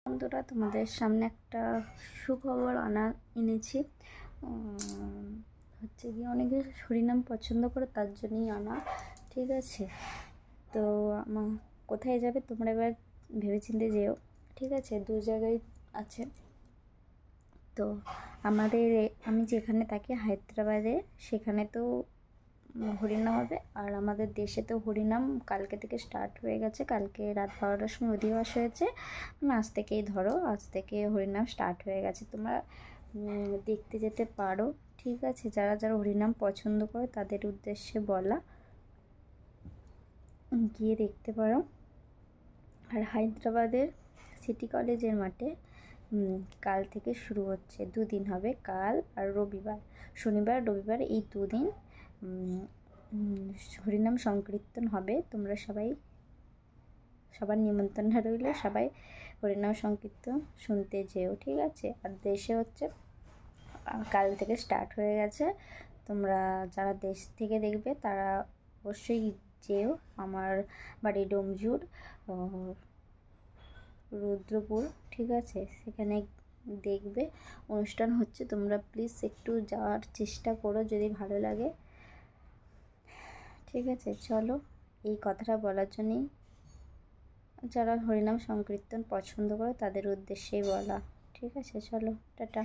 বন্ধুরা, তোমাদের সামনে একটা সুখবর এনেছি। হচ্ছে কি, অনেকে হরিনাম পছন্দ করে, তার জন্যই আনা। ঠিক আছে, তো আমার কোথায় যাবে তোমরা এবার ভেবেচিন্তে যেও। ঠিক আছে, দু জায়গায় আছে। তো আমি যেখানে থাকি হায়দ্রাবাদে, সেখানে তো হরিনাম হবে। আর আমাদের দেশে তো হরিনাম কালকে থেকে স্টার্ট হয়ে গেছে। কালকে রাত 12টার সময় অধিবাস হয়েছে। আজ থেকেই আজ থেকে হরিনাম স্টার্ট হয়ে গেছে। তোমরা দেখতে যেতে পারো। ঠিক আছে, যারা যারা হরিনাম পছন্দ করে তাদের উদ্দেশ্যে বলা, গিয়ে দেখতে পারো। আর হায়দ্রাবাদের সিটি কলেজের মাঠে কাল থেকে শুরু হচ্ছে, 2 দিন হবে, কাল আর রবিবার, শনিবার রবিবার, এই 2 দিন হরিনাম সংকীর্তন হবে। তোমরা সবার নিমন্ত্রণ রইল, সবাই হরিনাম সংকীর্তন শুনতে যেও। ঠিক আছে, আর দেশে হচ্ছে কাল থেকে স্টার্ট হয়ে গেছে। তোমরা যারা দেশ থেকে দেখবে তারা অবশ্যই যেও। আমার বাড়ি ডোমজুর, রুদ্রপুর। ঠিক আছে, সেখানে দেখবে অনুষ্ঠান হচ্ছে। তোমরা প্লিজ একটু যাওয়ার চেষ্টা করো যদি ভালো লাগে। ঠিক আছে, চলো, এই কথাটা বলার জন্যই, যারা হরিনাম সংকীর্তন পছন্দ করে তাদের উদ্দেশ্যেই বলা। ঠিক আছে, চলো, টাটা।